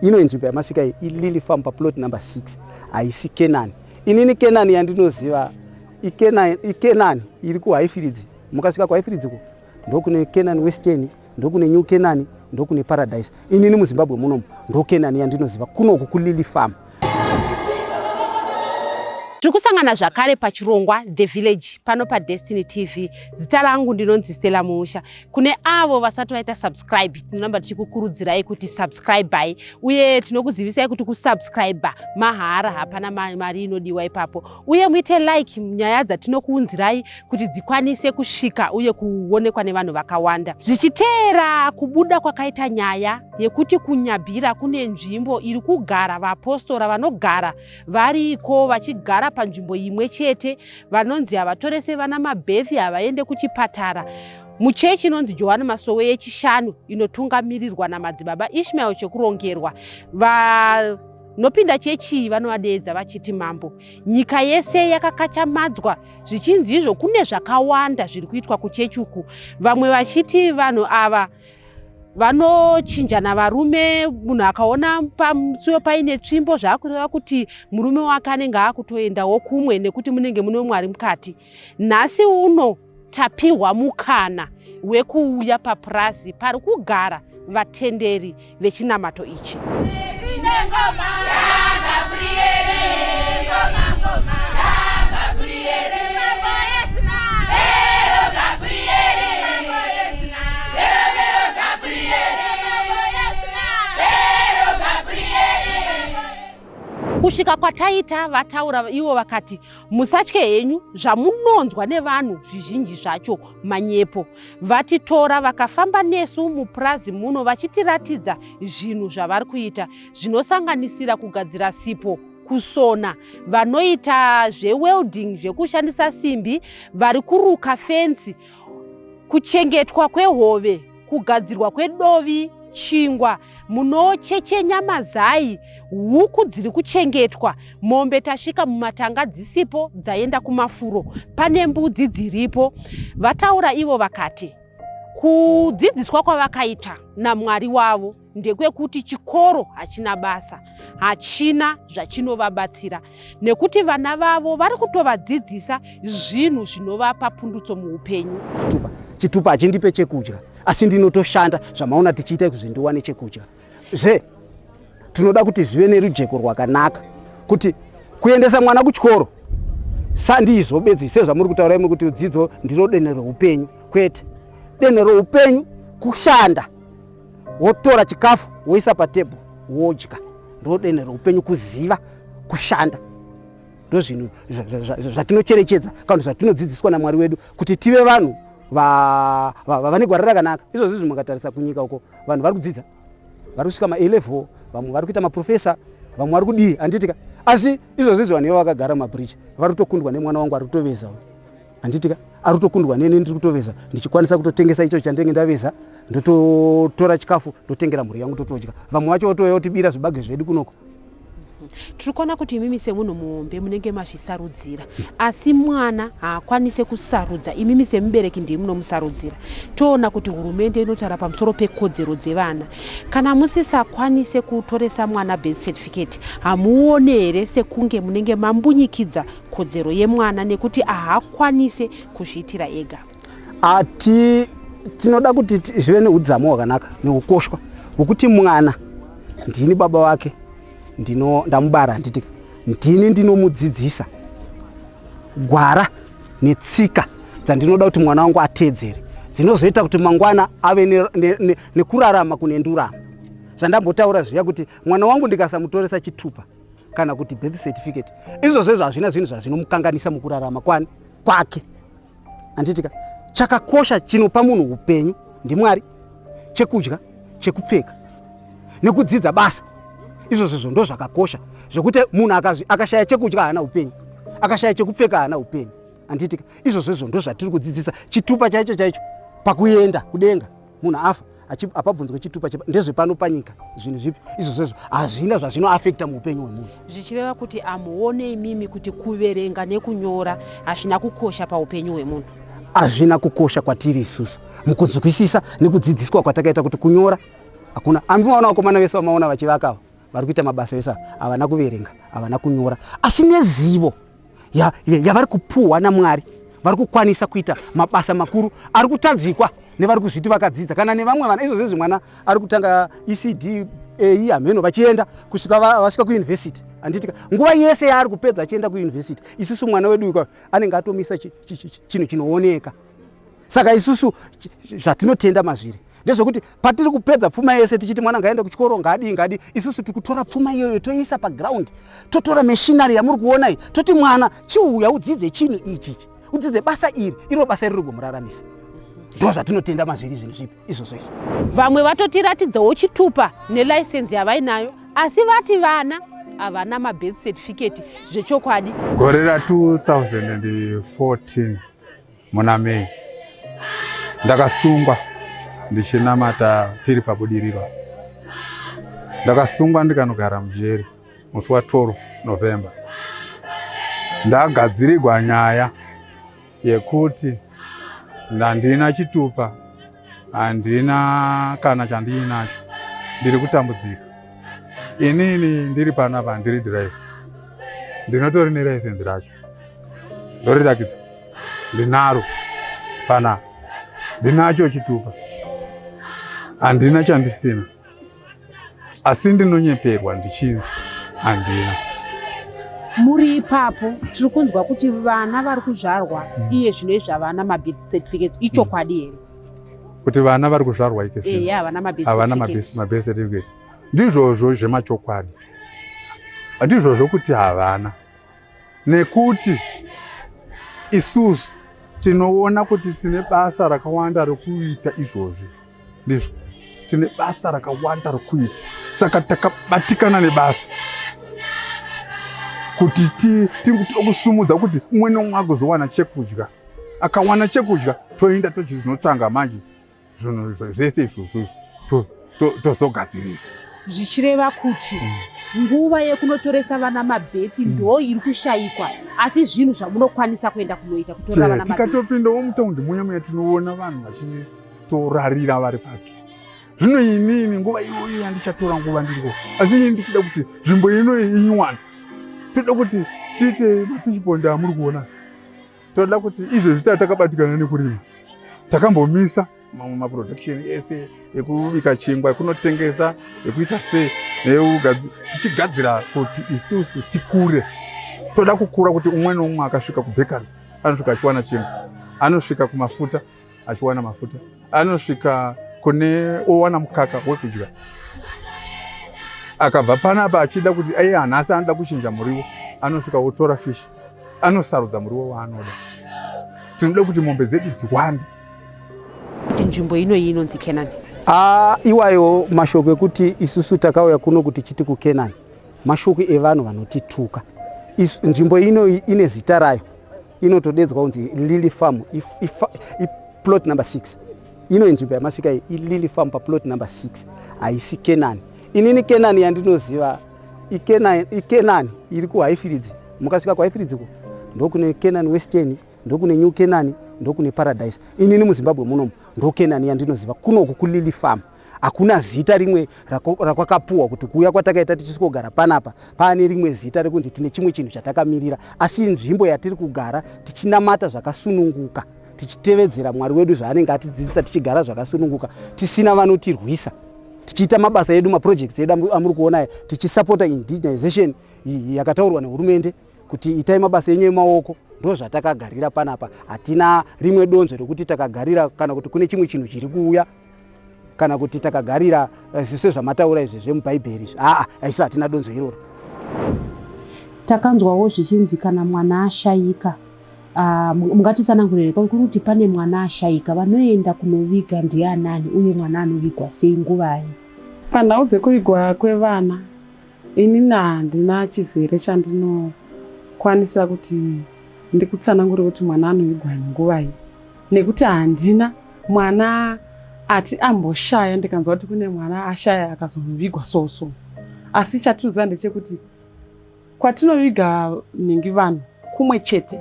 ino nzvimbo yamasvika iyi ilili farm paplot number 6 haisi Kenani. Inini Kenani yandinoziva iKenani iri kuHighfields. Mukasvika kuHighfields ko ndokune Kenani Western, ndokune New Kenani, ndokune Paradise. Inini muZimbabwe munomu ndo Kenani yandinoziva kunoku kulili farm. Tirikusangana zvakare pachirongwa The Village pano paDestiny TV. Zita rangu ndinonzi Stella Musha. Kune avo vasati vaita subscribe, tinoramba tichikukurudzirai kuti subscribe, uye tinokuzivisai kuti kusubscribe mahara, hapana mari inodiwa ipapo. Uye muite like nyaya dzatinokuunzirai kuti dzikwanise kusvika uye kuonekwa nevanhu vakawanda. Zvichiteera kubuda kwakaita nyaya yekuti kuNyabira kune nzvimbo iri kugara vapostora vanogara variko vachigara panzvimbo imwe chete, vanonzi havatorese vana mabhethi havaende kuchipatara. Muchechi inonzi Johani Masowe yechishanu inotungamirirwa namadzibaba Ishmael Chekurongerwa, vanopinda chechi vanovadeedza vachiti mambo. Nyika yese yakakachamadzwa zvichinzi izvo kune zvakawanda zviri kuitwa kuchechi uku. Vamwe vachiti vanhu ava vanochinjana varume, munhu akaona pamusuwo paine tsvimbo zvakureva kuti murume wake anenge akutoendawo kumwe nekuti munenge mune mwari mukati. Nhasi uno tapihwa mukana wekuuya papurazi pari kugara vatenderi vechinamato ichi. Kusvika kwataita vataura ivo vakati musatye henyu zvamunonzwa nevanhu zvizhinji zvacho manyepo. Vatitora vakafamba nesu mupurazi muno vachitiratidza zvinhu zvavari kuita zvinosanganisira kugadzira sipo, kusona, vanoita zvewelding zvekushandisa simbi, vari kuruka fensi, kuchengetwa kwehove, kugadzirwa kwedovi, chingwa, munochechenya mazai, huku dziri kuchengetwa, mombe tasvika mumatanga dzisipo dzaenda kumafuro, pane mbudzi dziripo. Vataura ivo vakati kudzidziswa kwavakaita naMwari wavo ndekwekuti chikoro hachina basa, hachina zvachinovabatsira, nekuti vana vavo vari kutovadzidzisa zvinhu zvinovapa pundutso muupenyu. Chitupa hachindipe chekudya, asi ndinotoshanda zvamaona tichiita kuti ndiwane chekudya. Tinoda kuti zvive nerujeko rwakanaka kuti kuendesa mwana kuchikoro sandizobedzi sezvamuri kutaura imwe kuti dzidzo ndiro denhe reupenyu. Kwete, denhe reupenyu kushanda, wotora chikafu woisa patebho wodya, ndiro denhe reupenyu. Kuziva, kushanda ndo zvinhu zvatinocherechedza kana zvatinodzidziswa naMwari wedu kuti tive vanhu vane gwara rakanaka. Izvo zvinhu mukatarisa kunyika uko vanhu vari kudzidza, vari kusvika ma-A-level, vamwe vari kuita maprofesa, vamwe vari kudii handitika. Asi izvozvo vanhu vakagara mabridge vari kutokundwa nemwana wangu ari kutoveza, handitika, ari kutokundwa neni ndiri kutoveza, ndichikwanisa kutotengesa icho chandenge ndaveza, ndototora chikafu ndotengera mhuri yangu totodya. Vamwe vacho votouya kutibira zvibage zvedu kunoko. Tirikuona kuti imimi semunhu muombe munenge mazvisarudzira, asi mwana haakwanise kusarudza. Imimi semubereki ndimi munomusarudzira. Toona kuti hurumende inotaura pamusoro pekodzero dzevana. Kana musisakwanise kutoresa mwana birth certificate, hamuone here sekunge munenge mambunyikidza kodzero yemwana nekuti haakwanise kuzviitira ega? Tinoda kuti zvive neudzamu hwakanaka neukoshwa hwokuti mwana ndini baba wake, ndamubara, handitika, ndini ndinomudzidzisa gwara netsika dzandinoda kuti mwana wangu ateedzere, dzinozoita kuti mangwana ave nekurarama kune ndurama. Zvandambotaura zviya kuti mwana wangu ndikasamutoresa chitupa kana kuti birth certificate, izvozvo hazvina zvinhu zvazvinomukanganisa mukurarama kwake, handitika. Chakakosha chinopa munhu upenyu ndiMwari, chekudya, chekupfeka nekudzidza basa. Izvozvo ndo zvakakosha zvokuti munhu akashaya chekudya haana upenyu, akashaya chekupfeka haana upenyu, handitika. Izvozvo ndo zvatiri kudzidzisa. Chitupa chaicho pakuenda kudenga munhu afa apabvunzwe chitupa ndezvepano panyika zvinhu zvipi. Izvozvo hazvina zvazvinoafekta muupenyu hwemunhu. Zvichireva kuti hamuone imimi kuti kuverenga nekunyora hazvina kukosha paupenyu hwemunhu? Hazvina kukosha kwatiri isusu mukunzwisisa nekudzidziswa kwatakaita kuti kunyora hakuna. Ambiwaona vakomana vese vamaona vachivaka vari kuita mabasa esa havana kuverenga, havana kunyora, asi nezivo yavari kupuhwa naMwari vari kukwanisa kuita mabasa makuru ari kutadzikwa nevari kuzviti vakadzidza kana nevamwe vana. Izvo zvezvi mwana ari kutanga ECD hameno vachienda kusvika vasvika kuyunivhesiti. Handitika nguva yese yaari kupedza achienda kuyunivhesiti, isusu mwana wedu anenge atomisa chinhu chinooneka. Saka isusu zvatinotenda mazviri ndezvekuti patiri kupedza pfuma yese tichiti mwana ngaende kuchikoro ngadi, isusu tikutora pfuma iyoyo toisa paground, totora machinery yamuri kuona iyi, toti mwana chiuya udzidze chinhu ichi, udzidze basa iri, iro basa riri kumuraramisa. Ndo zvatinotenda mazviri zvinhu zvipi izvozvo izvi. Vamwe vatotiratidzawo chitupa nelicense yavainayo, asi vati vana havana mabirth certificate zvechokwadi. Gore ra 2014 muna Mei ndakasungwa ndichinamata tiri pabudiriro. Ndakasungwa ndikanogara mujeri musi wa 12 November. Ndagadzirirwa nyaya yekuti ndandina chitupa, handina kana chandinacho, ndiri kutambudzika. Inini ndiri panapa ndiri driver, ndinotori nelicense racho, ndorirakidza ndinaro panapa, ndinacho chitupa, handina chandisina, asi ndinonyeperwa ndichinzi handina. Muri ipapo tiri kunzwa kuti vana vari kuzvarwa iye zvinoizvi havana mabirth certificate, ichokwadi here? Kuti vana vari kuzvarwa ike havana mabirth certificate ndizvozvo zvemachokwadi, handizvozvo kuti havana, nekuti isusu tinoona kuti tine basa rakawanda rekuita. Izvozvi ndizvo tine basa rakawanda rekuita, saka takabatikana nebasa kuti tingosumudza kuti umwe nomwe agozowana chekudya. Akawana chekudya toenda tochizinotsvanga manje zvinhu zvese izvozvo tozogadzirisa. Zvichireva kuti nguva yekunotoresa vana mabhethi ndo iri kushayikwa, asi zvinhu zvamunokwanisa kuenda kunoita kutora vana mabhethi. Tikatopindawo mutaundi muya tinoona vanhu vachitorarira vari pake. Zvino inini nguva iyoyo yandichatora nguva ndiriko, asi inini ndichida kuti nzvimbo ino inyuwana, toda kuti tiite mafish-pond amuri kuona, toda kuti izvezvi takabatikana nekurima, takambomisa maproduction ese ekubika chingwa, ekunotengesa, ekuita sei, tichigadzira kuti isusu tikure. Toda kukura kuti umwe nomwe akasvika kubhekari anosvika achiwana chingwa, anosvika kumafuta achiwana mafuta, anosvika kune owana mukaka wekudya. Akabva panapa achida kuti aiye hanhasi anoda kuchinja muriwo, anosvika otora fish, anosarudza muriwo waanoda. Tinoda kuti mombe dzedu dziwande. Nzvimbo inoyi inonzi Kenani. Iwayo mashoko ekuti isusu takauya kuno kuti chiti kuKenani, mashoko evanhu vanotituka. Nzvimbo ino ine zita rayo, inotodedzwa kunzi Lily Farm, plot number 6. Ino nzvimbo yamasvika Lily Farm paplot number 6, haisi Kenani. Inini Kenani yandinoziva iKenani iri kuHighfields. Mukasvika kuHighfields ndokune Kenani Western, ndokune New Kenani, ndokune Paradise. Inini muZimbabwe munomu ndo Kenani yandinoziva. Kunoku kuLily Farm hakuna zita rimwe rakwakapuwa kuti kuya kwatakaita tichisogara panapa pane rimwe zita rekunzi tine chimwe chinhu chatakamirira, asi nzvimbo yatiri kugara tichinamata zvakasununguka, tichitevedzera Mwari wedu zvaanenge atidzidzisa, tichigara zvakasununguka, tisina vanotirwisa, tichiita mabasa edu, maproject edu amuri kuona, tichisapota indigenization yakataurwa nehurumende kuti itai mabasa enyu emawoko. Ndo zvatakagarira panapa, hatina rimwe donzo rekuti takagarira kana kuti kune chimwe chinhu chiri kuuya kana kuti takagarira zviso zvamataura izvi zvemubhaibheri. Haisi, hatina donzo iroro. Takanzwawo zvichinzi kana mwana ashayika, mungatitsanangurire kuti pane mwana ashayika, vanoenda kunoviga ndianani uye mwana anovigwa sei, nguvayi? Panhau dzekuvigwa kwevana, inini handina chizere chandinokwanisa kuti ndikutsanangure kuti mwana anovigwa nguvayi, nekuti handina mwana ati amboshaya ndikanzwa kuti kune mwana ashaya akazonovigwa so. Asi chatinoziva ndechekuti kwatinoviga ningi vanhu kumwe chete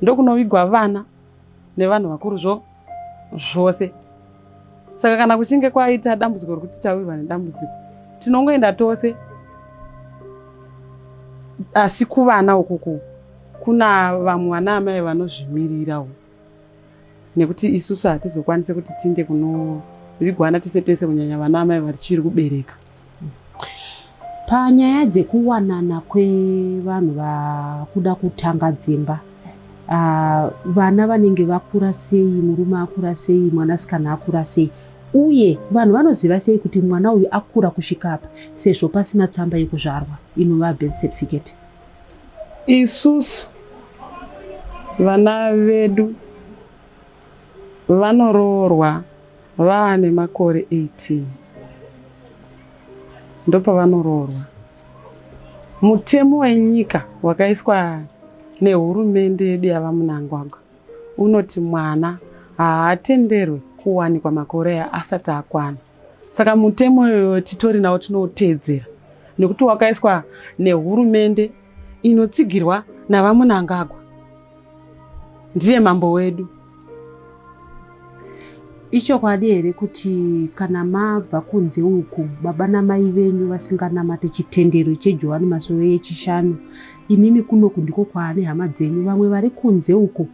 ndokunovigwa vana nevanhu vakuru zvose. Saka kana kuchinge kwaita dambudziko rokuti tawirwa nedambudziko, tinongoenda tose. Asi kuvana ukuku kuna vamwe vana amai vanozvimirirawo, nekuti isusu hatizokwanise kuti tiinde kunovigwana tese tese, kunyanya vana amai vachiri kubereka. Panyaya dzekuwanana kwevanhu vakuda kutanga dzimba, vana vanenge vakura sei, murume akura sei, mwanasikana akura sei, uye vanhu vanoziva sei kuti mwana uyu akura kusvika apa, sezvo pasina tsamba yekuzvarwa inova birth certificate? Isusu vana vedu vanoroorwa vaane makore 18, ndopavanoroorwa. Mutemo wenyika wakaiswa nehurumende yedu yavamunangagwa unoti mwana haatenderwi kuwanikwa makore aya asati akwana. Saka mutemo uyoyo titori nawo tinoteedzera, nekuti wakaiswa nehurumende inotsigirwa navamunangagwa. Ndiye mambo wedu. Ichokwadi here kuti kana mabva kunze uku baba namai venyu vasinganamate chitendero cheJohani Masowe echishanu, imimi kunoku ndiko kwaane hama dzenyu vamwe vari kunze uko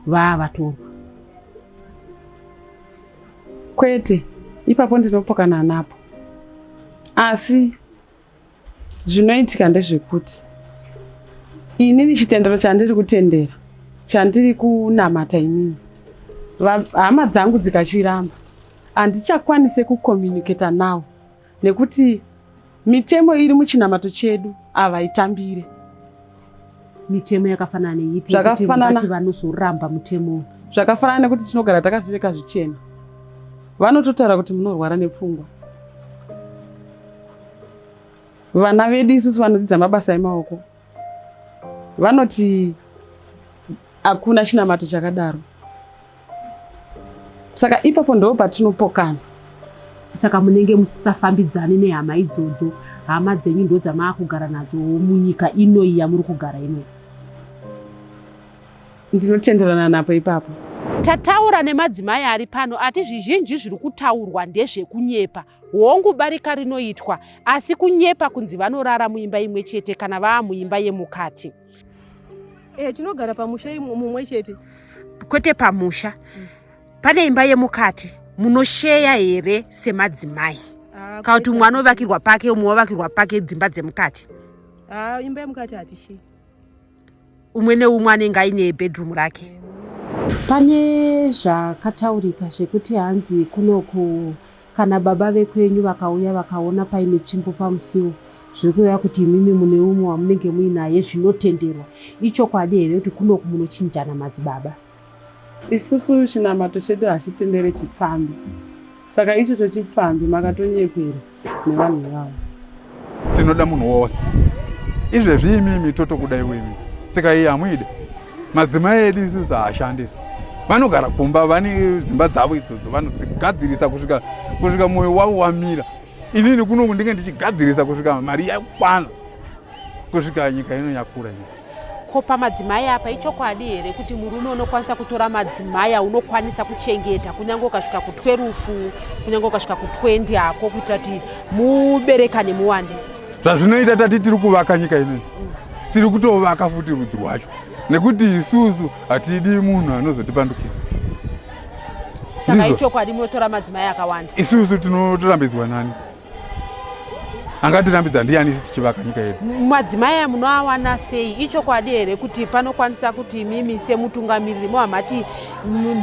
vatorwa? Kwete, ipapo ndinopokana napo. Asi zvinoitika ndezvekuti inini chitendero chandiri kutendera, chandiri kunamata inini, hama dzangu dzikachiramba, handichakwanise kukomuniketa nawo, nekuti mitemo iri muchinamato chedu havaitambire. Mitemo yakafanana neipi? Zvakafanana kuti vanozoramba mutemo. Zvakafanana nekuti tinogara takapfeka zvichena, vanototaura kuti munorwara nepfungwa. Vana vedu isusu vanodzidza mabasa emawoko vanoti hakuna chinamato chakadaro. Saka ipapo ndo patinopokana. Saka munenge musisafambidzani nehama idzodzo, hama dzenyu ndo dzamaakugara nadzo munyika inoyi yamuri kugara inoyi? Ndinotenderana napo ipapo. Tataura nemadzimai ari pano ati zvizhinji zviri kutaurwa ndezvekunyepa. Hongu barika rinoitwa, asi kunyepa kunzi vanorara muimba imwe chete kana vaa muimba yemukati. Tinogara pamusha mumwe chete. Kwete pamusha. Pane imba yemukati, munosheya here semadzimai? Kana kuti mwana ovakirwa pake, umwe ovakirwa pake dzimba dzemukati? Imba yemukati hatishei. Umwe neumwe anenge aine bedroom rake. Pane zvakataurika zvekuti hanzi kunoku kana baba vekwenyu vakauya vakaona paine tsvimbo pamusiwo, zviri kureva kuti imimi mune umwe wamunenge muinaye zvinotenderwa. Ichokwadi here kuti kunoku munochinjana madzibaba? Isusu chinamato chedu hachitendere chipfambi. Saka ichocho chipfambi makatonyepera nevanhu vavo. Tinoda munhu wose. Izvezvi imimi totokudaiwo imimi. Saka iyi hamuide. Madzimai edu isusu haashandisi. Vanogara kumba, vane dzimba dzavo idzodzo, vanozigadzirisa kusvika mwoyo wavo wamira. Inini kunoku ndinge ndichigadzirisa kusvika mari yakwana, kusvika nyika ino yakura ino. Kopa madzimai apa ichokwadi here kuti murume unokwanisa kutora madzimai aunokwanisa kuchengeta kunyange ukasvika ku12, kunyange ukasvika ku20 ako kuitira kuti muberekane muwande? Zvazvinoita tati tiri kuvaka nyika ino, tiri kutovaka futi rudzi rwacho, nekuti isusu hatidi munhu anozotipandukira. Saka ichokwadi munotora madzimai akawanda? Isusu tinotorambidzwa nani? Angatirambidza ndiani isi tichivaka nyika yedu? Madzimai amunoawana sei? Ichokwadi here kuti panokwanisa kuti imimi semutungamiriri muhamati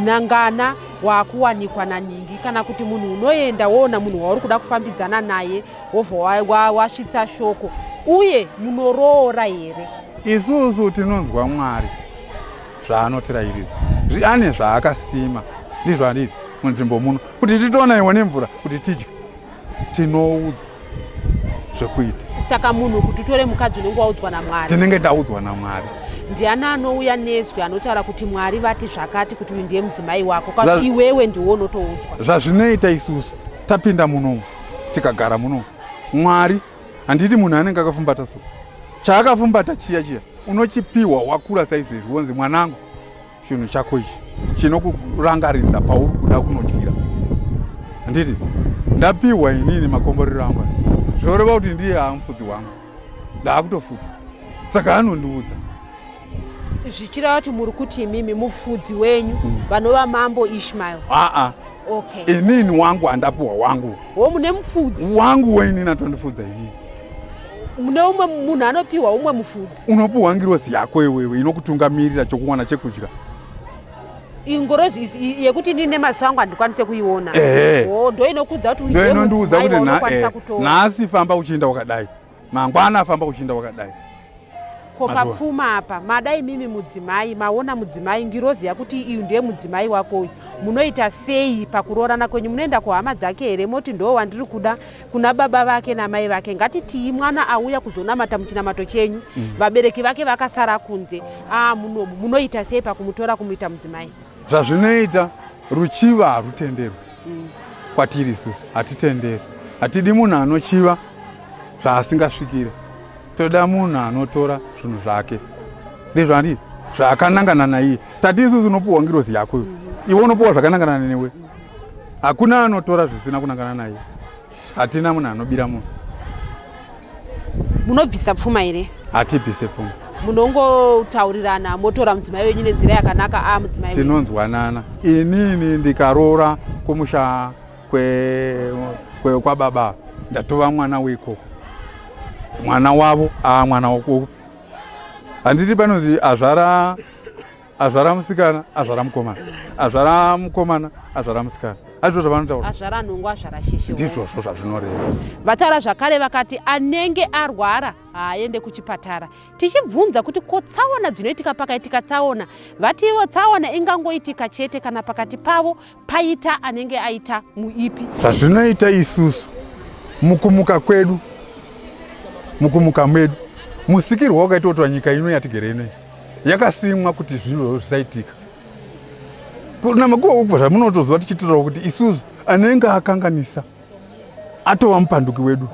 nangana wakuwanikwa naningi, kana kuti munhu unoenda woona munhu wauri kuda kufambidzana naye wobva wasvitsa shoko, uye munoroora here? Isusu tinonzwa Mwari zvaanotirayiridza, ane zvaakasima, ndizvo anditi munzvimbo muno, kuti titoonaiwa nemvura kuti tidye, tinoudzwa zvekuita. Saka munhu kuti utore mukadzi unenge waudzwa naMwari? Tinenge taudzwa naMwari. Ndiani anouya nezwi anotaura kuti Mwari vati zvakati kuti uyu ndiye mudzimai wako, kana iwewe ndiwo unotoudzwa? Zvazvinoita isusu tapinda munomu, tikagara munomu, Mwari handiti munhu anenge akafumbata so, chaakafumbata chiya unochipiwa wakura saizvezvi, wonzi mwanangu, chinhu chako ichi chinokurangaridza pauri kuda kunodyira. Handiti ndapiwa inini makomborero angu zvoreva kuti ndiye amufudzi wangu ndaakutofudza saka anondiudza zvichireva kuti muri kuti imimi mufudzi wenyu vanova mambo Ishmael. Okay. Inini wangu andapiwa wangu. Mune mufudzi wangu wenini atondifudza inini. Mune umwe munhu anopiwa umwe mufudzi. Unopiwa ngirozi yako iwewe inokutungamirira chokuwana chekudya. Ingorozi yekuti nine maziso angu handikwanise kuiona. Ndo inokudza kuti inondiudza kuti nhasi famba uchienda wakadai, mangwana famba uchienda wakadai. Ko papfuma apa madai mimi mudzimai maona mudzimai ngirozi yakuti iyu ndiye mudzimai wako uyu munoita sei pakuroorana kwenyu? Munoenda kuhama dzake here moti ndo wandiri kuda kuna baba vake namai vake? Ngatiti mwana auya kuzonamata muchinamato chenyu vabereki vake vakasara kunze, munomu munoita sei pakumutora kumuita mudzimai? Zvazvinoita ruchiva harutenderwi kwatiri isusu, hatitenderi. Hatidi munhu anochiva zvaasingasvikire, toda munhu anotora zvinhu zvake ndizvo handi zvakanangana naiye. Tati isusu unopiwa ngirozi yako iwe unopiwa zvakanangana newe. Hakuna anotora zvisina kunangana naiye. Hatina munhu anobira munhu. Munobvisa pfuma here? Hatibvise pfuma. Munongotaurirana motora mudzimai wenyu nenzira yakanaka? Mudzimai tinonzwanana. Inini ndikaroora kumusha kwababa ndatova mwana weikoko, mwana wavo mwana wako. Handiti panonzi azvara musikana azvara mukomana, azvara mukomana azvara musikana. Azvo zvavanotaura. Azvara nhungu azvara sheshe. Ndizvozvo zvazvinoreva. Vataura zvakare vakati anenge arwara aende kuchipatara. Tichibvunza kuti ko tsaona dzinoitika pakaitika tsaona, vativo tsaona ingangoitika chete kana pakati pavo paita anenge aita muipi? Zvazvinoita isusu mukumuka kwedu, mukumuka medu, musikirwa wakaita kuti nyika ino yatigere ino yakasimwa kuti zvinhu zvisaitika. Kuna makuwa ukubva zvamunotoziva tichitaura kuti isusu anenge akanganisa atova mupanduki wedu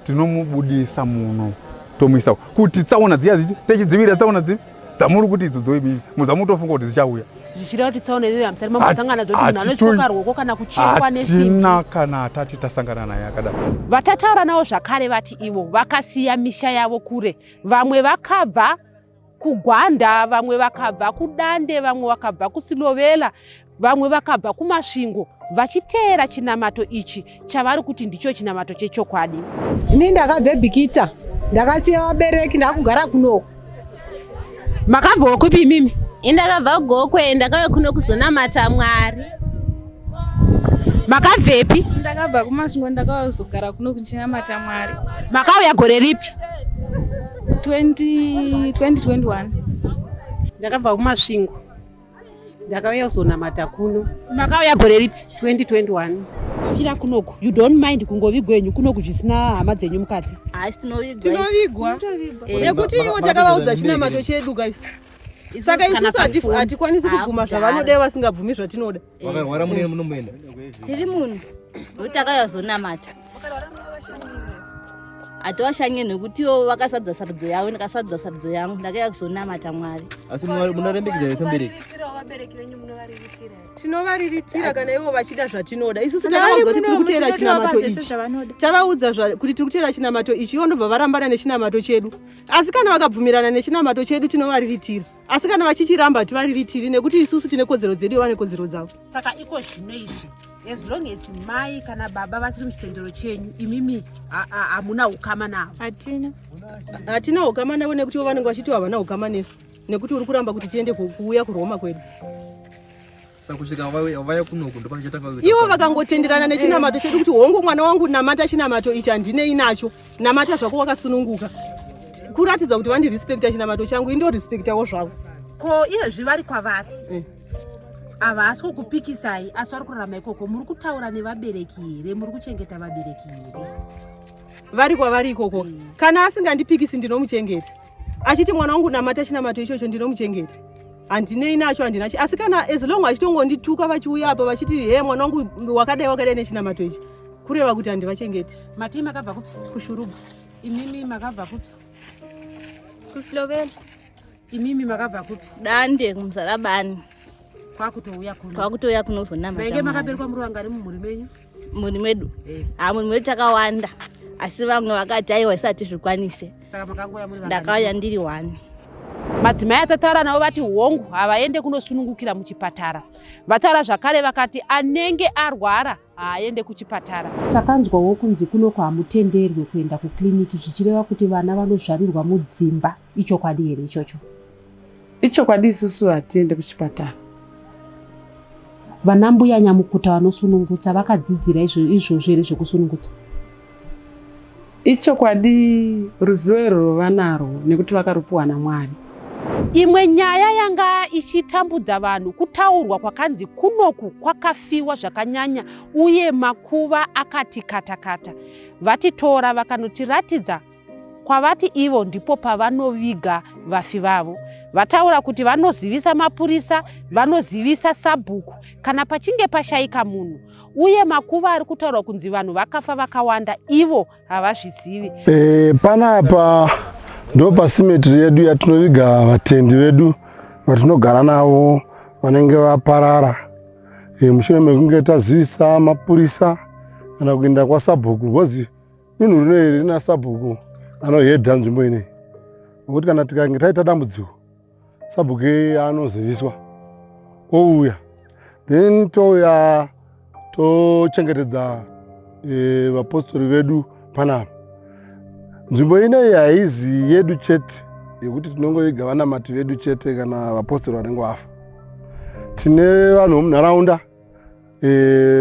tinomubudisa muno tomuisa kuti tsaona dziya tichidzivira tsaona dzamuri kuti idzodzo imini muzamutofunga kuti dzichauya. Zvichireva kuti tsaona iyoyo hamusari mambosangana dzoti munhu anotyoka ruoko kana kuchekwa nesimbi? Hatina kana hatati tasangana naye akadaro. Vatataura navo zvakare vati ivo vakasiya misha yavo kure, vamwe vakabva kuGwanda, vamwe vakabva kuDande, vamwe vakabva kuSilovela, vamwe vakabva kuMasvingo vachiteera chinamato ichi chavari kuti ndicho chinamato chechokwadi. Ini ndakabve Bikita, ndakasiya vabereki ndakugara kunoko. Makabva kupi imimi? Ndakabva Gokwe, ndakauya kuno kuzonamata Mwari. Makabvepi? Ndakabva kuMasvingo, ndakauya kuzogara kuno kuchinamata Mwari. Makauya gore ripi? 2021. Ndakabva kuMasvingo, ndakauya kuzonamata kuno. Makauya gore ripi? 2021. Fira kunoko, you don't mind kungovigwa henyu kunoku zvisina hama dzenyu mukati? Asi tinovigwa nekuti ivo takavaudza chinamato chedu guys. Saka isusu hatikwanisi kubvuma zvavanodai vasingabvumi zvatinoda. Wakarwara mune munomboenda? Tiri munhu utakauya kuzonamata. Hativashanye nekutiwo vakasadza sarudzo yavo ndakasadza sarudzo yangu ndakauya kuzonamata Mwari. Asi munorembekedza here sembereki? Tinovariritira kana ivo vachida zvatinoda. Isusu takavaudza kuti tiri kuteera chinamato ichi. Tavaudza kuti tiri kuteera chinamato ichi ivo ndobva varambana nechinamato chedu. Asi kana vakabvumirana nechinamato chedu tinovariritira. Asi kana vachichiramba tivariritiri nekuti isusu tine kodzero dzedu vane kodzero dzavo. Saka iko zvino izvi as long as mai kana baba vasiri muchitendero chenyu imimi hamuna ukama navo? Hatina ukama navo nekuti ivo vanenge vachiti havana ukama nesu nekuti uri kuramba kuti tiende kuuya kuRoma kwedu. Saka kusvika vaya kunoku ndopachatanga ivo vakangotenderana nechinamato chedu kuti hongu mwana wangu namata chinamato ichi handinei nacho, namata zvako wakasununguka, kuratidza kuti vandirespekta chinamato changu indo respektawo zvavo. Ko izvezvi vari kwavari havasi kukupikisai asi vari kurarama ikoko, muri kutaura nevabereki here? Muri kuchengeta vabereki here? Vari kwavari ikoko. Kana asingandipikisi ndinomuchengeta, achiti mwana wangu namata chinamato ichocho ndinomuchengeta, handinei nacho handinacho. Asi kana as long achitongondituka vachiuya apa vachiti he mwana wangu wakadai nechinamato ichi, kureva kuti handivachengeti. Mati makabva kupi? Kushuruba. Imimi makabva kupi? kuSilovela. Imimi makabva kupi? Dande kuMzarabani. Kwakutouya kuno? Kwakutouya kunozonamata. Mainge makaberekwa muri vangari mumhuri menyu? Muni medu. Muni medu takawanda. Asi vamwe vakati aiwa isati zvikwanise. Saka makangouya muri ndakauya ndiri 1. Madzimai atataura navo vati hongu havaende kunosunungukira muchipatara. Vataura zvakare vakati anenge arwara haaende kuchipatara. Takanzwawo kunzi kunoko hamutenderwi kuenda kukliniki zvichireva kuti vana vanozvarirwa mudzimba. Ichokwadi here ichocho? Ichokwadi, isusu hatiende kuchipatara. Vana mbuya nyamukuta vanosunungutsa vakadzidzira izvozvo here zvekusunungutsa? Ichokwadi, ruzivo irwo vanarwo nekuti vakarupiwa naMwari. Imwe nyaya yanga ichitambudza vanhu kutaurwa kwakanzi kunoku kwakafiwa zvakanyanya uye makuva akati katakata. Vatitora vakanotiratidza kwavati ivo ndipo pavanoviga vafi vavo. Vataura kuti vanozivisa mapurisa, vanozivisa sabhuku kana pachinge pashayika munhu. Uye makuva ari kutaurwa kunzi vanhu vakafa vakawanda, ivo havazvizivi. Panapa ndo pasimetri yedu yatinoviga vatendi vedu vatinogara navo vanenge vaparara. Mushure mekunge tazivisa mapurisa kana kuenda kwasabhuku, because dunhu rino rina sabhuku anohedha nzvimbo ineyi. Nokuti kana tikange taita dambudziko, sabhuku anoziviswa ouya, then touya tochengetedza vapostori vedu panapa. Nzvimbo ineyi haizi yedu chete yekuti tinongoviga vanamati vedu chete kana vapostori vanenge vafa. Tine vanhu vomunharaunda,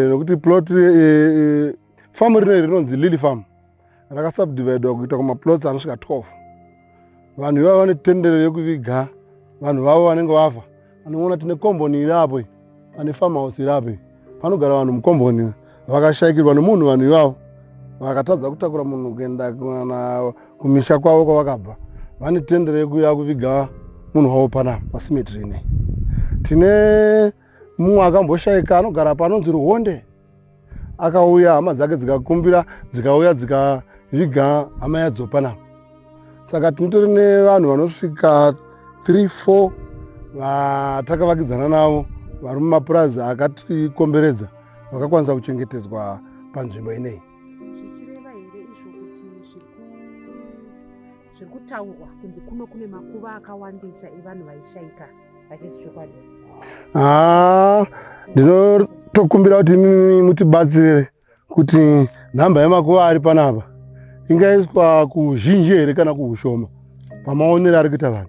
nokuti plot famu rino rinonzi Lily Farm rakasubdividwa kuita kumaplots anosvika 12. Vanhu ivavo vane tendero yekuviga vanhu vavo vanenge vafa. Anoona tine komboni iri apo, pane farm house iri apo, panogara vanhu mukomboni vakashayikirwa nemunhu. Vanhu ivavo vakatadza kutakura munhu kuenda kumisha kwavo kwavakabva, vane tendero yekuuya kuviga munhu wavo panapa pasimetri ineyi. Tine mumwe akamboshayika anogara panonzi Ruhonde, akauya hama dzake dzikakumbira dzikauya dzikaviga hama yadzo panapa. Saka tinotori nevanhu vanosvika 3-4 vatakavakidzana navo vari mumapurazi akatikomberedza vakakwanisa kuchengetedzwa panzvimbo ineyi. Zvichireva here izvo kuti zviri kutaurwa kunzi kuno kune makuva akawandisa evanhu vaishayika vachisi chokwadi? Ndinotokumbira kuti mutibatsire kuti nhamba yemakuva ari panapa ingaiswa kuzhinji here kana kuushoma pamaonero ari kuita vanhu,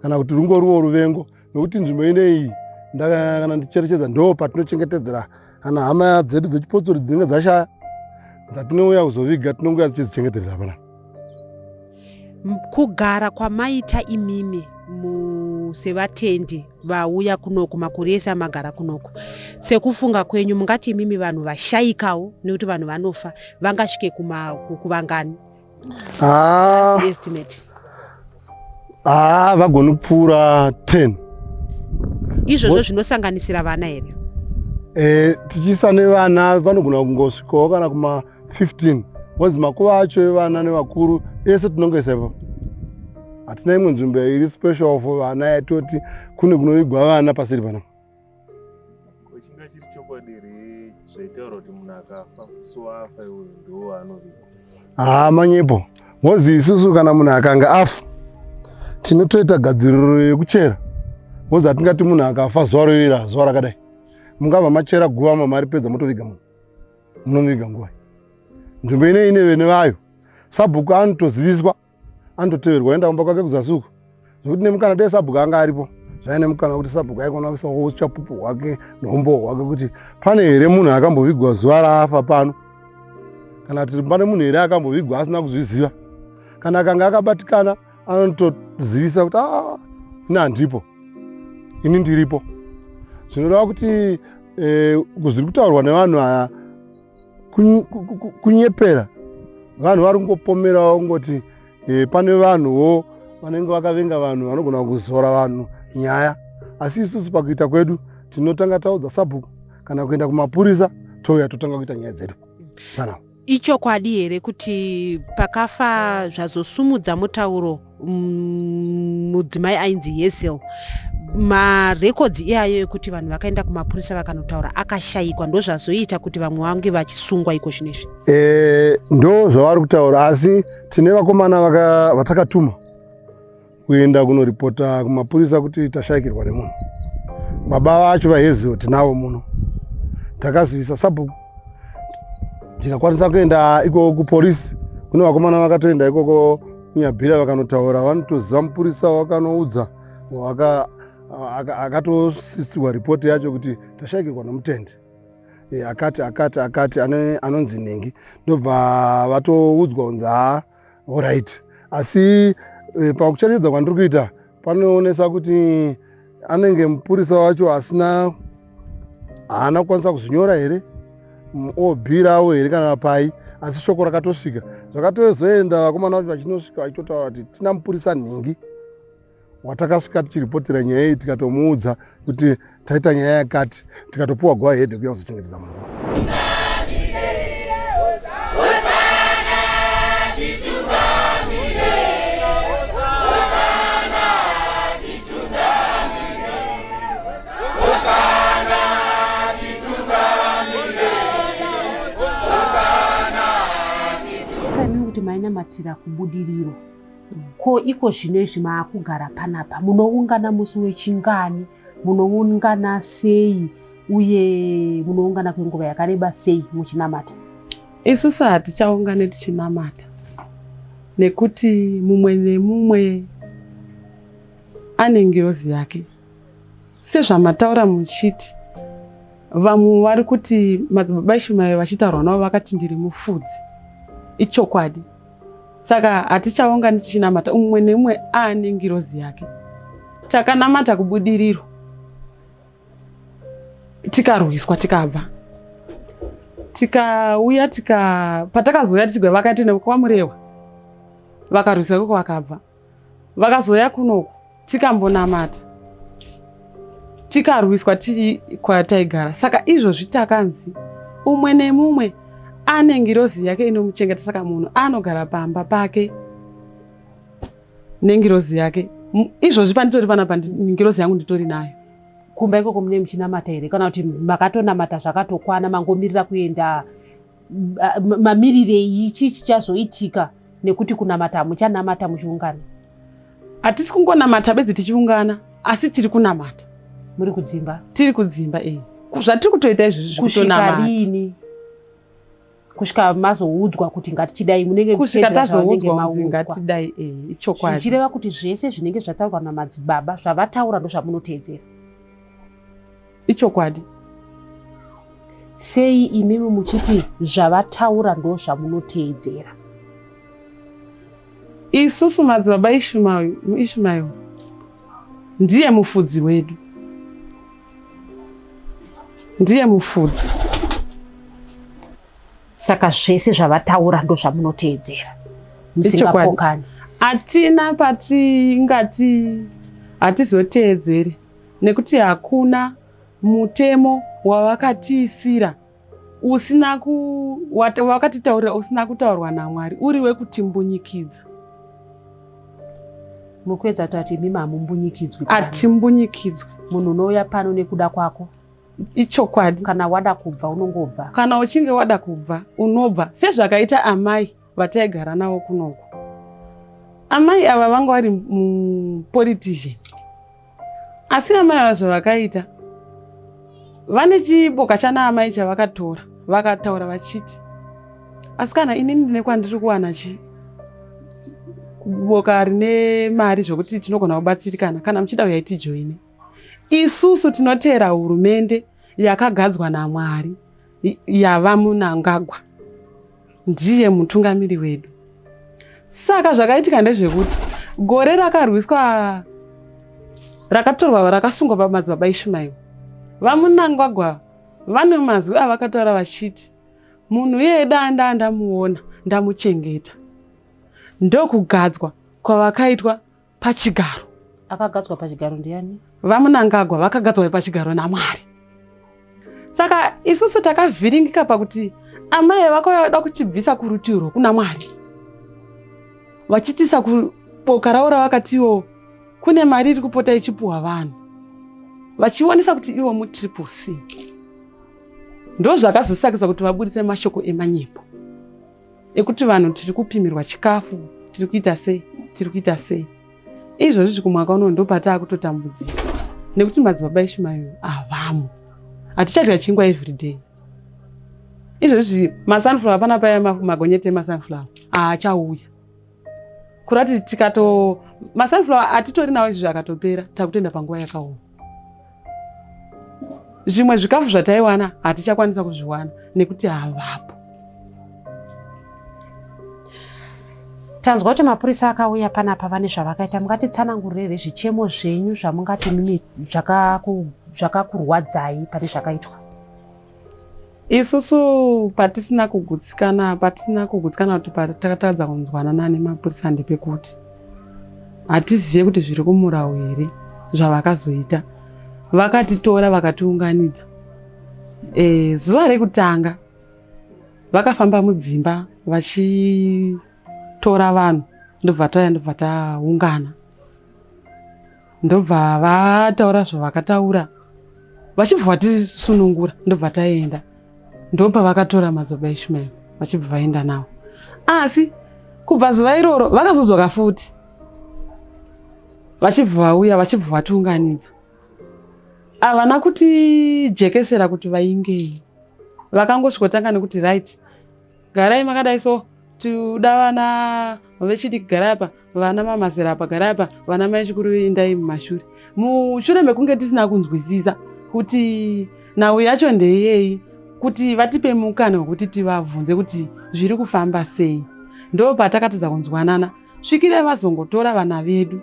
kana kuti rungoriwo ruvengo. Nokuti nzvimbo ineyi kana ndicherechedza ndo patinochengetedzera kana hama dzedu dzechipostori dzinenge dzashaya, dzatinouya kuzoviga tinongoya tichizichengetedza panapa. Kugara kwamaita imimi sevatendi vauya kunoku makore ese amagara kunoku, sekufunga kwenyu mungati imimi vanhu vashayikawo nekuti vanhu vanofa vangasvike kuvangani? Estimate vagoni kupfuura 10. Izvozvo zvinosanganisira vana here? Tichiisa nevana vanogona kungosvikawo kana kuma 15. Wazi makuva acho evana nevakuru ese tinongoisa ipapo. Hatina imwe nzvimbo iri special for vana yatoti kune kunovigwa vana pasiri panapa. Chinga chiri chokwadi here zvaitaura kuti munhu akafa so afa iwo ndiwo anovigwa? Manyepo. Wazi isusu kana munhu akanga afa tinotoita gadziriro yekuchera. Wazi hatingati munhu akafa zuva roira zuva rakadai. Mungabva machera guva mamaripedza motoviga munhu. Munoviga nguva. Nzvimbo ineyi ine vene vayo. Sabhuku anotoziviswa, anototeverwa enda kumba kwake kuzasuku. Zvokuti nemukana dai sabhuku anga aripo, zvaine mukana kuti sabhuku aikona kuisawo chapupu hwake nombo hwake kuti pane here munhu akambovigwa zuva raafa pano, kana kuti pane munhu here akambovigwa asina kuzviziva. Kana akanga akabatikana anotozivisa kuti ini handipo, ini ndiripo. Zvinoreva kuti zviri kutaurwa nevanhu aya kunyepera. Vanhu vari kungopomerawo kungoti pane vanhuwo vanenge vakavenga vanhu vanogona kuzora vanhu nyaya. Asi isusu pakuita kwedu tinotanga taudza sabhuku kana kuenda kumapurisa touya totanga kuita nyaya dzedu. Ichokwadi here kuti pakafa zvazosumudza mutauro mudzimai ainzi Yesel, marekodzi iyayo ekuti vanhu vakaenda kumapurisa vakanotaura akashayikwa ndo zvazoita kuti vamwe vange vachisungwa iko zvinezvi? Ndo zvavari kutaura, asi tine vakomana vatakatuma kuenda kunoripota kumapurisa kuti tashayikirwa nemunhu. Baba vacho vaHeziwo tinavo muno, takazivisa sabhuku tikakwanisa kuenda ikoko kupolisi. Kune vakomana vakatoenda ikoko Nyabira vakanotaura, vanotoziva mupurisa wakanoudza akatosisirwa ripoti yacho kuti tashayikirwa nomutende akati anonzi Nhengi. Ndobva vatoudzwa kunzi alright, asi pakuchenjedza kwandiri kuita panoonesa kuti anenge mupurisa wacho haana kukwanisa kuzvinyora here obhirawo here kana pai, asi shoko rakatosvika. Zvakatozoenda vakomana vacho vachinosvika vachitotaura kuti tina mupurisa Nhengi watakasvika tichiripotera nyaya iyi, tikatomuudza kuti taita nyaya yakati, tikatopuwa gwa hedhi kuya kuzochengetedza munhu. Kuti mainamatira kubudiriro ko iko zvinezvi maakugara panapa munoungana musi wechingani, munoungana sei uye munoungana kwenguva yakareba sei muchinamata? Isusu hatichaungane tichinamata nekuti mumwe nemumwe ane ngirozi yake. Sezvamataura muchiti vamwe vari kuti madzibaba Ishumayo vachitaurwa navo vakati ndiri mufudzi, ichokwadi. Saka hatichaungani tichinamata, umwe nemumwe ane ngirozi yake. Takanamata kubudiriro, tikarwiswa tikabva, tikauya patakazoya tichigwa vakaita kwamurehwa, vakarwiswa koko vakabva, vakazoya kunoku tikambonamata, tikarwiswa tiri kwataigara. Saka izvozvi takanzi umwe nemumwe ane ngirozi yake inomuchengeta. Saka munhu anogara pamba pake nengirozi yake. Izvozvi panditori panapa ngirozi yangu nditori nayo. Kumba ikoko mune muchinamata here kana kuti makatonamata zvakatokwana mangomirira kuenda mamirirei ichi chichazoitika nekuti kunamata hamuchanamata muchiungana? Hatisi kungonamata bedzi tichiungana, asi tiri kunamata. Muri kudzimba? Tiri kudzimba, zvatiri kutoita izvozvi kusvika rini? Kusvika mazoudzwa kuti ngatichidai, munenge muchiteedzera zvavanenge maudzwa ngatidai, ichokwadi. Zvichireva kuti zvese zvinenge zvataurwa namadzibaba zvavataura ndozvamunoteedzera? Ichokwadi. Sei imimi muchiti zvavataura ndozvamunoteedzera? Isusu madzibaba Ishumayo ndiye mufudzi wedu, ndiye mufudzi. Saka zvese zvavataura ndozvamunoteedzera, musingapokani? Hatina patingati hatizoteedzeri, nekuti hakuna mutemo wavakatiisira wakatitaurira usina kutaurwa naMwari, uri wekutimbunyikidza. Mukuedza kuti mimi hamumbunyikidzwi? Hatimbunyikidzwi. Munhu unouya pano nekuda kwako? Ichokwadi. Kana wada kubva unongobva? Kana uchinge wada kubva unobva, sezvakaita amai vataigara navo kunoku. Amai ava vanga vari mupolitician, asi amai ava zvavakaita, vane chiboka chana amai chavakatora vakataura vachiti, asi kana inini ndine kwandiri kuwana boka rine mari zvokuti tinogona kubatsirikana, kana muchida uyai tijoine. Isusu tinoteera hurumende yakagadzwa naMwari, yava Mnangagwa, ndiye mutungamiri wedu. Saka zvakaitika ndezvekuti gore rakarwiswa, rakatorwa rakasungwa pamadzibaba Ishumayo, vaMnangagwa vane mazwi avakataura vachiti, munhu iyeye danda ndamuona ndamuchengeta. Ndokugadzwa kwavakaitwa pachigaro. Akagadzwa pachigaro ndiani? VaMnangagwa vakagadzwa pachigaro naMwari. Saka isusu takavhiringika pakuti amai vakauya kuchibvisa kurutiro kuna Mwari, vachitisa kuboka ravo ravakatiwo kune mari iri kupota ichipuhwa vanhu. vachionesa kuti ivo mutriple C. Ndo zvakazosakisa kuti vabudise mashoko emanyepo ekuti vanhu tiri kupimirwa chikafu, tiri kuita sei. Izvozvi kumwaka uno ndo pataa kutotambudzika nekuti madzibaba eshumayo avamo. Hatichadya chingwa everyday. Izvozvi masunflower pana paya magonyeti emasunflower achauya. Kurati masunflower atitori nawo izvi akatopera takutoenda panguva yakaoma. Zvimwe zvikafu zvataiwana hatichakwanisa kuzviwana nekuti havapo. Tanzwa kuti mapurisa akauya panapa vane zvavakaita. Mungatitsanangurire zvichemo zvenyu zvamungati mimi zvakakurwadzai pane zvakaitwa. Isusu patisina kugutsikana kuti takatadza kunzwanana nemapurisa ndepekuti hatizive kuti zviri kumurawo here zvavakazoita. Vakatitora vakatiunganidza. Zuva rekutanga vakafamba mudzimba vachitora vanhu, ndobva taungana, ndobva vataura zvavakataura, vachibva vatisunungura, ndobva taenda. Ndopa vakatora madzibaba eshumayo vachibva vaenda nawo. Asi kubva zuva iroro vakazodzoka futi vachibva vauya vachibva vatiunganidza. Havana kuti jekesera kuti vaingei. Vakangosvikotanga nekuti right, garai makadai so, tinoda vana vechidiki garai apa, vana mamazera apa garai apa, vana mai chikuru endai mumashure. Mushure mekunge tisina kunzwisisa kuti nhau yacho ndeyei, kuti vatipe mukana wekuti tivabvunze kuti zviri kufamba sei. Ndo patakatadza kunzwanana, svikire vazongotora vana vedu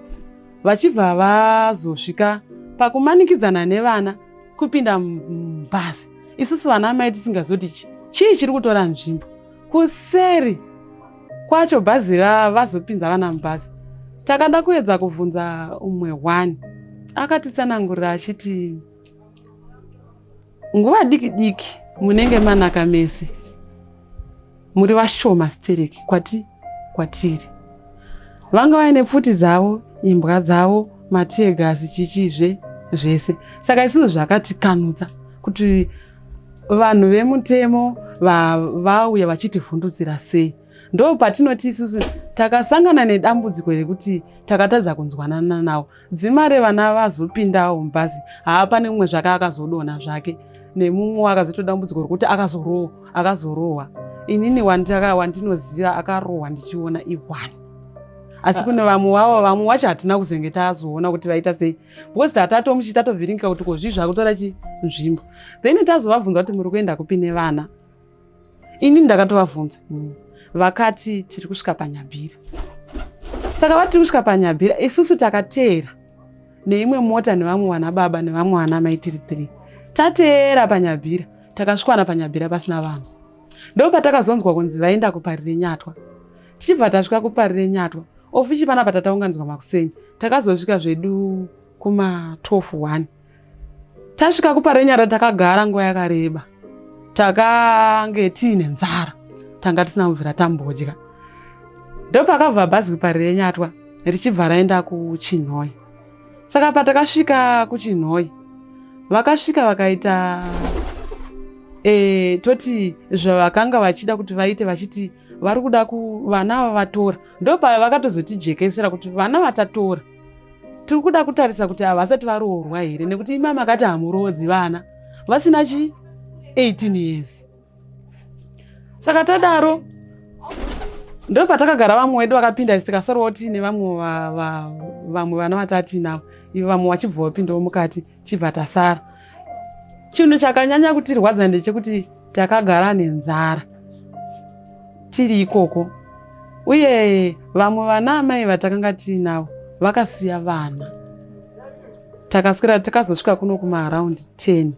vachibva vazosvika pakumanikidzana nevana kupinda mubhazi. Isusu vana mai tisingazoti chii chiri kutora nzvimbo. Kuseri kwacho bhazi vazopinza vana mubhazi, takada kuedza kubvunza umwe wani. Akatitsanangurira achiti nguva diki diki munenge manaka mese, muri vashoma stereki kwatiri. Vanga vaine pfuti dzavo, imbwa dzavo, mategasi chichizve zvese. Saka isusu zvakatikanudza kuti vanhu vemutemo vauya vachitivhundutsira sei. Ndo patinoti isusu takasangana nedambudziko rekuti takatadza kunzwanana nawo. Dzimare vana vazopindawo mubhazi, haapane mumwe zvake akazodonha zvake, nemumwe akazotodambudziko rekuti akazorohwa. Inini wandinoziva akarohwa ndichiona iwani. Asi kune vamwe wacho hatina kuzenge tazoona kuti vaita sei, because tatovhiringa kuti kozvii zvakutora nzvimbo. Then tazovabvunza kuti muri kuenda kupi nevana. Ini ndakatovabvunza, vakati tiri kusvika paNyabira. Saka vati tiri kusvika paNyabira, isusu takateera neimwe mota nevamwe vana baba nevamwe vana mai tiri 3. Tateera paNyabira, takasvikwana paNyabira pasina vanhu. Ndo patakazonzwa kunzi vaenda kuparire Nyatwa. Tichibva tasvika kuparire Nyatwa, ofichi panapa tataunganidzwa makusenyi, takazosvika zvedu kuma 12:01. Tasvika kuparire Nyatwa takagara nguva yakareba, takange tiine nzara, tanga tisina mvura tambodya. Ndo pakabva bhazi kuparire Nyatwa richibva raenda kuChinhoyi. Saka patakasvika kuChinhoyi, vakasvika vakaita toti zvavakanga vachida kuti vaite, vachiti vari kuda vana vavatora. Ndo vakatozotijekesera kuti vana vatatora tiri kuda kutarisa kuti havasati varoorwa here, nekuti ima makati hamurodzi vana vasina 18 years. Saka tadaro ndo patakagara vamwe wedu vakapinda isi tikasarowo tiine vamwe vana vatatinavo, ivo vamwe vachibva vapindawo mukati chibva tasara. Chinhu chakanyanya kutirwadza ndechekuti takagara nenzara tiri ikoko, uye vamwe vana amai vatakanga tiinavo vakasiya vana. Takazosvika kuno kumaaraundi 10.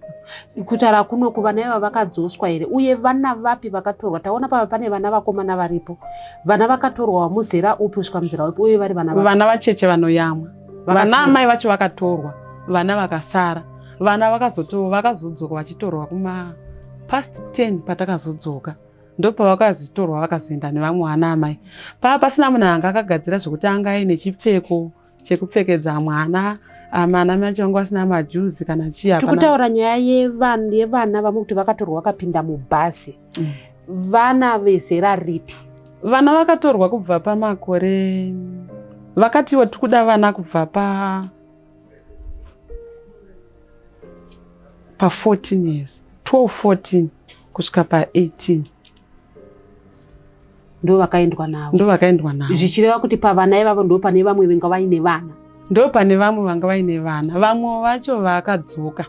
Kutaura kuno vana ivava vakadzoswa here, uye vana vapi vakatorwa? Taona pava pane vana vakomana varipo. Vana vakatorwa muzera upi kusvika muzera upi, uye vari vana vacheche vanoyamwa. Vana amai vacho vakatorwa, vana vakasara. Vana vakazodzoka vachitorwa kuma past 10 patakazodzoka. Ndo pavakazotorwa vakazoenda nevamwe vana amai. Pava pasina munhu anga akagadzira zvokuti anga aine chipfeko chekupfekedza mwana, Amana machongo asina majuzi kana chia. Tikutaura nyaya yevana vamwe kuti vakatorwa vakapinda mubhasi. Vana vezera ripi? Vana vakatorwa kubva pamakore. Vakatiwo tikuda vana kubva pa 14 years. 12, 14 kusvika pa 18. Ndo vakaendwa navo. Zvichireva kuti pavana ivavo ndo pane vamwe vanga vaine vana. Ndo pane vamwe vanga vaine vana. Vamwe vacho vakadzoka.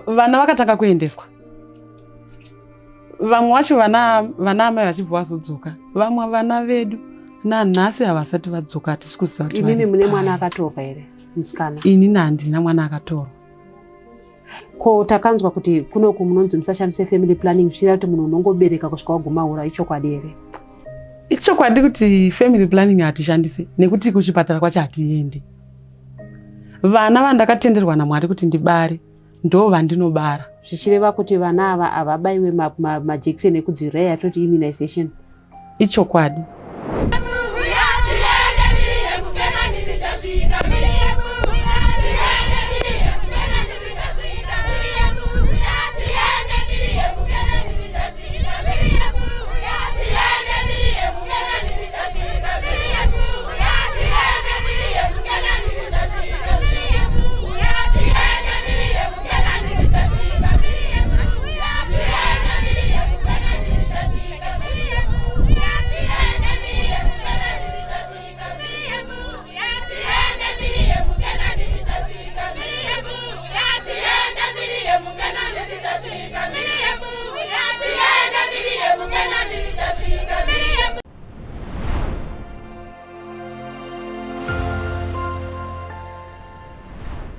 Vana vakatanga kuendeswa. Vamwe vacho vana amai vachibva vazodzoka. Vamwe vana vedu nanhasi havasati vadzoka hatisi kuziva kuti. Imimi mune mwana akatorwa here musikana? Ini handina mwana akatorwa. Ko takanzwa kuti kunoku munonzi musashandise family planning zvichireva kuti munhu unongobereka kusvika waguma ura. Ichokwadi here? Ichokwadi kuti family planning hatishandise nekuti kuchipatara kwacho hatiendi. Vana vandakatenderwa naMwari kuti ndibare ndo vandinobara. Zvichireva kuti vana ava havabaiwe majekiseni ekudzivirira yatoti immunization. Ichokwadi.